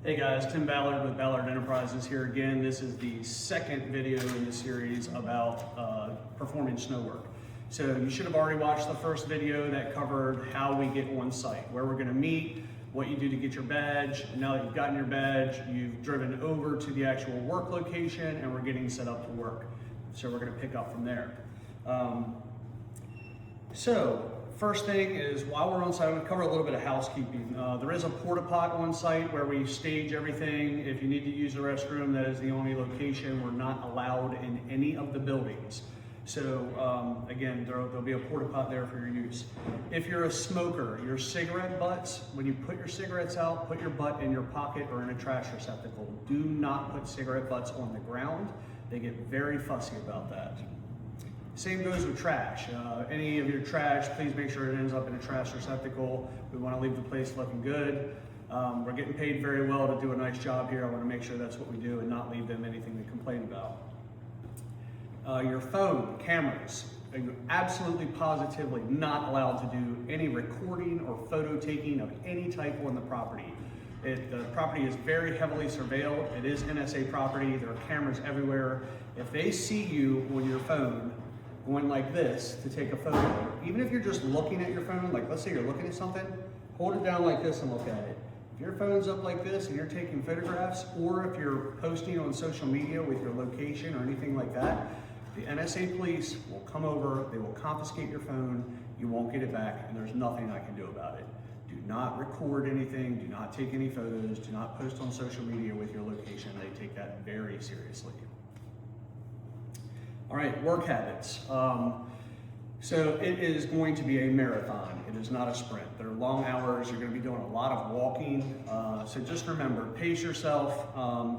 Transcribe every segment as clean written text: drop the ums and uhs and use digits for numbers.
Hey guys, Tim Ballard with Ballard Enterprises here again. This is the second video in the series about performing snow work. So you should have already watched the first video that covered how we get on site, where we're going to meet, what you do to get your badge. And now that you've gotten your badge, you've driven over to the actual work location and we're getting set up to work. So we're going to pick up from there. First thing is, while we're on site, I'm going to cover a little bit of housekeeping. There is a porta pot on site where we stage everything. If you need to use the restroom, that is the only location. We're not allowed in any of the buildings. So again, there'll be a porta pot there for your use. If you're a smoker, your cigarette butts, when you put your cigarettes out, put your butt in your pocket or in a trash receptacle. Do not put cigarette butts on the ground. They get very fussy about that. Same goes with trash. Any of your trash, please make sure it ends up in a trash receptacle. We want to leave the place looking good. We're getting paid very well to do a nice job here. I want to make sure that's what we do and not leave them anything to complain about. Your phone, cameras, are you absolutely positively not allowed to do any recording or photo taking of any type on the property. The property is very heavily surveilled. It is NSA property. There are cameras everywhere. If they see you on your phone going like this to take a photo, even if you're just looking at your phone, like let's say you're looking at something, hold it down like this and look at it. If your phone's up like this and you're taking photographs, or if you're posting on social media with your location or anything like that, the NSA police will come over, they will confiscate your phone, you won't get it back, and there's nothing I can do about it. Do not record anything, do not take any photos, do not post on social media with your location. They take that very seriously. All right, work habits. So it is going to be a marathon. It is not a sprint. They're long hours. You're going to be doing a lot of walking. So just remember, pace yourself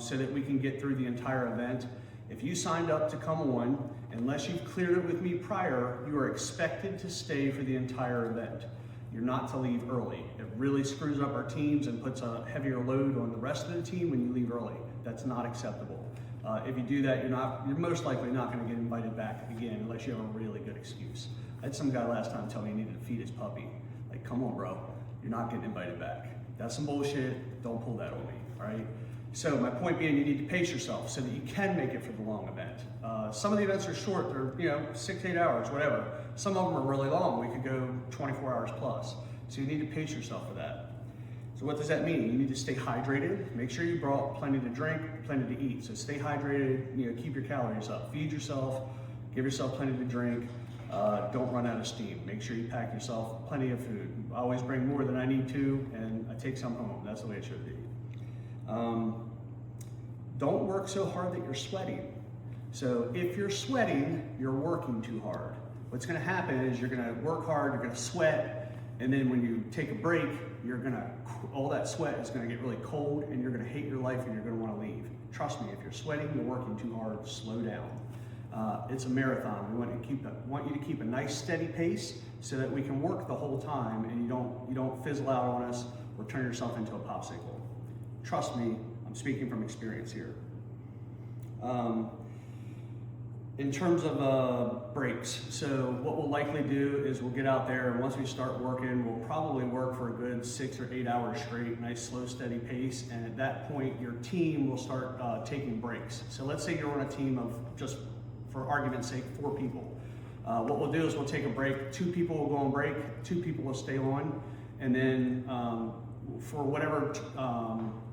so that we can get through the entire event. If you signed up to come on, unless you've cleared it with me prior, you are expected to stay for the entire event. You're not to leave early. It really screws up our teams and puts a heavier load on the rest of the team when you leave early. That's not acceptable. If you do that, you're most likely not going to get invited back again unless you have a really good excuse. I had some guy last time tell me he needed to feed his puppy. Like, come on, bro, you're not getting invited back. That's some bullshit. Don't pull that on me, all right? So my point being, you need to pace yourself so that you can make it for the long event. Some of the events are short. They're 6 to 8 hours, whatever. Some of them are really long. We could go 24 hours plus. So you need to pace yourself for that. So what does that mean? You need to stay hydrated. Make sure you brought plenty to drink, plenty to eat. So stay hydrated, keep your calories up. Feed yourself, give yourself plenty to drink. Don't run out of steam. Make sure you pack yourself plenty of food. I always bring more than I need to, and I take some home. That's the way it should be. Don't work so hard that you're sweating. So if you're sweating, you're working too hard. What's gonna happen is you're gonna work hard, you're gonna sweat, and then when you take a break, all that sweat is gonna get really cold and you're gonna hate your life and you're gonna wanna leave. Trust me, if you're sweating, you're working too hard, slow down. It's a marathon. We want you to keep a nice steady pace so that we can work the whole time and you don't fizzle out on us or turn yourself into a popsicle. Trust me, I'm speaking from experience here. In terms of breaks, so what we'll likely do is we'll get out there, and once we start working, we'll probably work for a good 6 or 8 hours straight, nice slow steady pace, and at that point your team will start taking breaks. So let's say you're on a team of, just for argument's sake, 4 people. What we'll do is we'll take a break, 2 people will go on break, 2 people will stay on, and then for whatever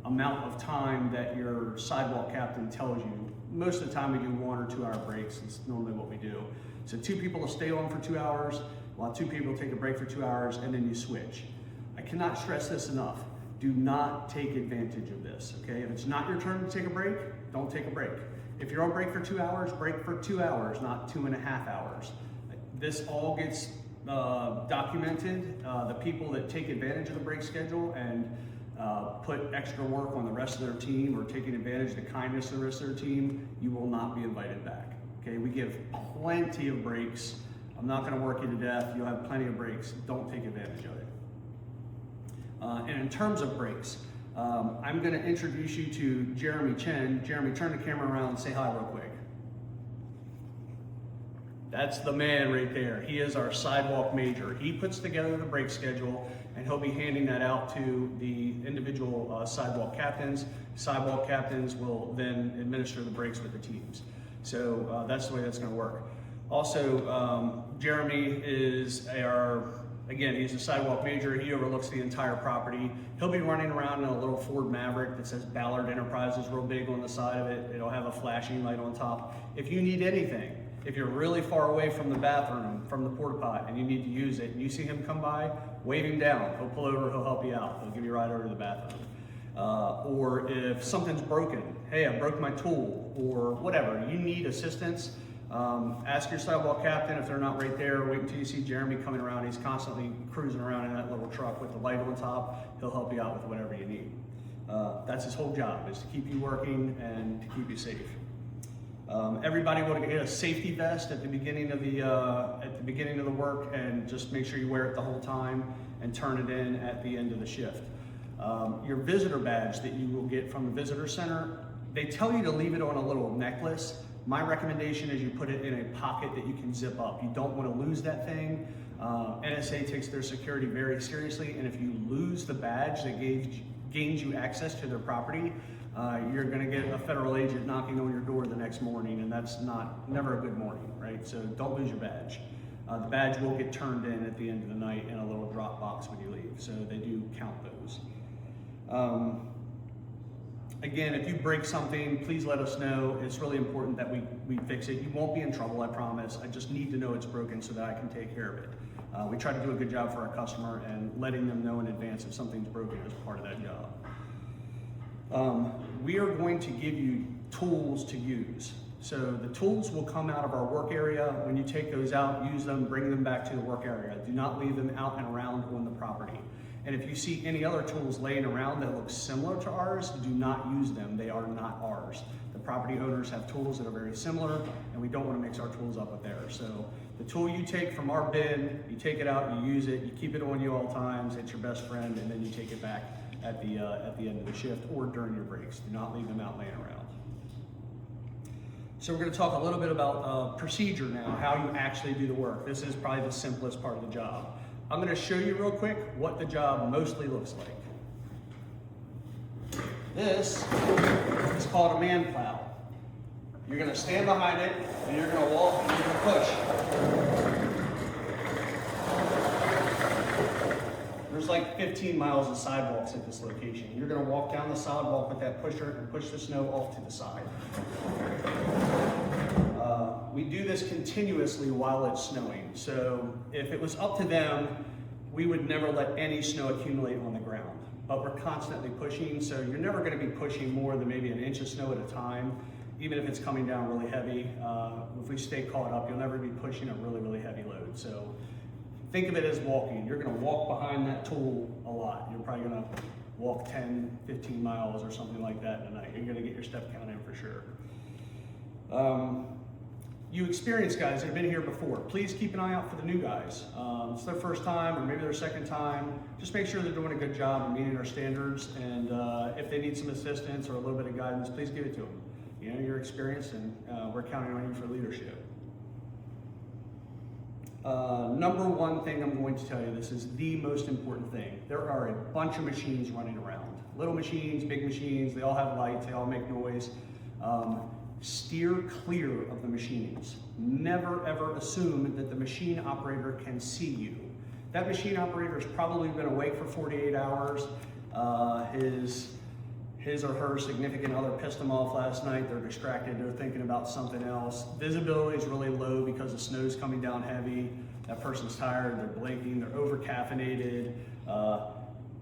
amount of time that your sidewalk captain tells you. Most of the time we do 1 or 2 hour breaks. It's normally what we do. So 2 people will stay on for 2 hours, while 2 people take a break for 2 hours, and then you switch. I cannot stress this enough. Do not take advantage of this, okay? If it's not your turn to take a break, don't take a break. If you're on break for 2 hours, break for 2 hours, not 2.5 hours. This all gets documented. The people that take advantage of the break schedule and put extra work on the rest of their team or taking advantage of the kindness of the rest of their team, you will not be invited back. Okay, we give plenty of breaks. I'm not going to work you to death. You'll have plenty of breaks. Don't take advantage of it. And in terms of breaks, I'm going to introduce you to Jeremy Chen. Jeremy, turn the camera around and say hi real quick. That's the man right there. He is our sidewalk major. He puts together the break schedule. and he'll be handing that out to the individual sidewalk captains. Sidewalk captains will then administer the breaks with the teams. So that's the way that's going to work. Also, Jeremy is again, he's a sidewalk major. He overlooks the entire property. He'll be running around in a little Ford Maverick that says Ballard Enterprises real big on the side of it. It'll have a flashing light on top. If you need anything, if you're really far away from the bathroom, from the porta pot, and you need to use it, and you see him come by, wave him down. He'll pull over, he'll help you out. He'll give you a ride over to the bathroom. Or if something's broken, hey, I broke my tool, or whatever, you need assistance, ask your sidewalk captain. If they're not right there, wait until you see Jeremy coming around. He's constantly cruising around in that little truck with the light on top. He'll help you out with whatever you need. That's his whole job, is to keep you working and to keep you safe. Everybody will get a safety vest at the beginning of the work, and just make sure you wear it the whole time and turn it in at the end of the shift. Your visitor badge that you will get from the visitor center, they tell you to leave it on a little necklace. My recommendation is you put it in a pocket that you can zip up. You don't want to lose that thing. NSA takes their security very seriously, and if you lose the badge that gains you access to their property, you're going to get a federal agent knocking on your door the next morning, and that's never a good morning, right? So don't lose your badge. The badge will get turned in at the end of the night in a little drop box when you leave, so they do count those. Again, if you break something, please let us know. It's really important that we fix it. You won't be in trouble, I promise. I just need to know it's broken so that I can take care of it. We try to do a good job for our customer, and letting them know in advance if something's broken is part of that job. We are going to give you tools to use. So the tools will come out of our work area. When you take those out, use them, bring them back to the work area. Do not leave them out and around on the property. And if you see any other tools laying around that look similar to ours, do not use them. They are not ours. The property owners have tools that are very similar, and we don't want to mix our tools up with theirs. So the tool you take from our bin, you take it out, you use it, you keep it on you all times, it's your best friend, and then you take it back at the end of the shift or during your breaks. Do not leave them out laying around. So we're going to talk a little bit about procedure now, how you actually do the work. This is probably the simplest part of the job. I'm going to show you real quick what the job mostly looks like. This is called a man plow. You're going to stand behind it, and you're going to walk, and you're going to push. There's like 15 miles of sidewalks at this location. You're going to walk down the sidewalk with that pusher and push the snow off to the side. We do this continuously while it's snowing. So if it was up to them, we would never let any snow accumulate on the ground. But we're constantly pushing, so you're never going to be pushing more than maybe an inch of snow at a time, even if it's coming down really heavy. If we stay caught up, you'll never be pushing a really, really heavy load. So think of it as walking. You're going to walk behind that tool a lot. You're probably going to walk 10, 15 miles or something like that in a night. You're going to get your step count in for sure. You experienced guys that have been here before, please keep an eye out for the new guys. It's their first time or maybe their second time. Just make sure they're doing a good job of meeting our standards, and if they need some assistance or a little bit of guidance, please give it to them. You know, you're experienced, and we're counting on you for leadership. Number one thing I'm going to tell you, this is the most important thing. There are a bunch of machines running around. Little machines, big machines, they all have lights, they all make noise. Steer clear of the machines. Never ever assume that the machine operator can see you. That machine operator has probably been awake for 48 hours. His or her significant other pissed them off last night. They're distracted, they're thinking about something else. Visibility is really low because the snow's coming down heavy. That person's tired, they're blinking, they're over caffeinated.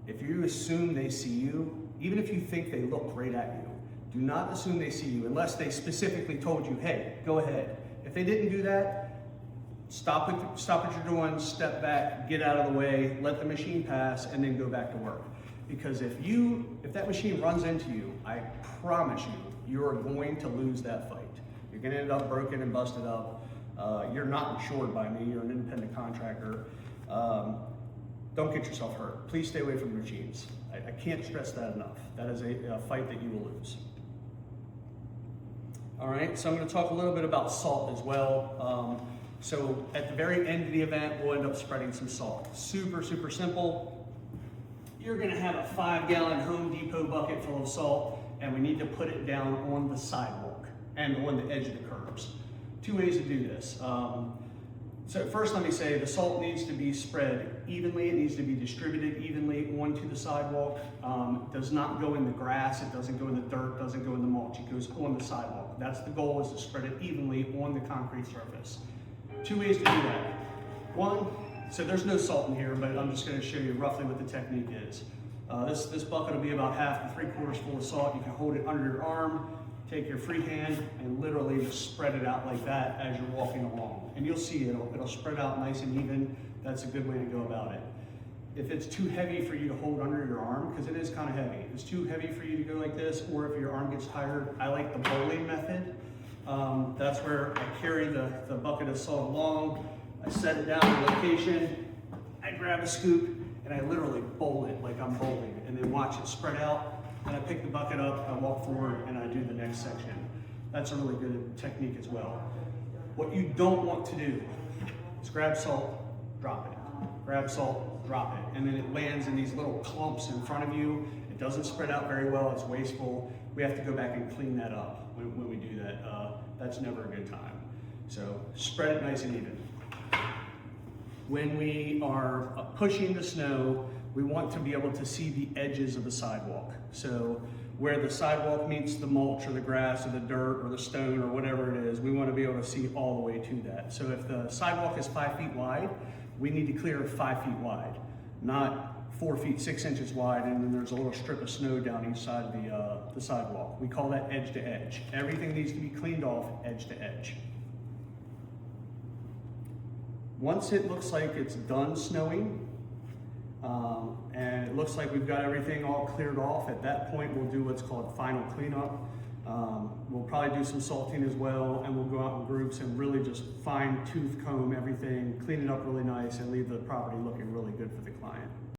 If you assume they see you, even if you think they look right at you, do not assume they see you unless they specifically told you, hey, go ahead. If they didn't do that, stop what you're doing, step back, get out of the way, let the machine pass, and then go back to work. Because if that machine runs into you, I promise you are going to lose that fight. You're gonna end up broken and busted up. You're not insured by me, you're an independent contractor. Don't get yourself hurt. Please stay away from machines. I can't stress that enough. That is a fight that you will lose. All right, so I'm going to talk a little bit about salt as well. So at the very end of the event, we'll end up spreading some salt. Super, super simple. you're gonna have a 5-gallon Home Depot bucket full of salt, and we need to put it down on the sidewalk and on the edge of the curbs. 2 ways to do this. So first let me say the salt needs to be spread evenly. It needs to be distributed evenly onto the sidewalk. It does not go in the grass, it doesn't go in the dirt, it doesn't go in the mulch, it goes on the sidewalk. That's the goal, is to spread it evenly on the concrete surface. 2 ways to do that. One, so there's no salt in here, but I'm just going to show you roughly what the technique is. This bucket will be about 1/2 to 3/4 full of salt. You can hold it under your arm, take your free hand, and literally just spread it out like that as you're walking along. And you'll see it'll spread out nice and even. That's a good way to go about it. If it's too heavy for you to hold under your arm, because it is kind of heavy, if it's too heavy for you to go like this, or if your arm gets tired, I like the bowling method. That's where I carry the bucket of salt along, I set it down in location, I grab a scoop, and I literally bowl it like I'm bowling, and then watch it spread out, and I pick the bucket up, I walk forward, and I do the next section. That's a really good technique as well. What you don't want to do is grab salt, drop it. Grab salt, drop it. And then it lands in these little clumps in front of you. It doesn't spread out very well, it's wasteful. We have to go back and clean that up when we do that. That's never a good time. So spread it nice and even. When we are pushing the snow, we want to be able to see the edges of the sidewalk. So where the sidewalk meets the mulch or the grass or the dirt or the stone or whatever it is, we want to be able to see all the way to that. So if the sidewalk is 5 feet wide, we need to clear 5 feet wide, not 4 feet 6 inches wide, and then there's a little strip of snow down each side of the sidewalk. We call that edge to edge. Everything needs to be cleaned off edge to edge. Once it looks like it's done snowing, and it looks like we've got everything all cleared off, at that point we'll do what's called final cleanup. We'll probably do some salting as well, and we'll go out in groups and really just fine tooth comb everything, clean it up really nice, and leave the property looking really good for the client.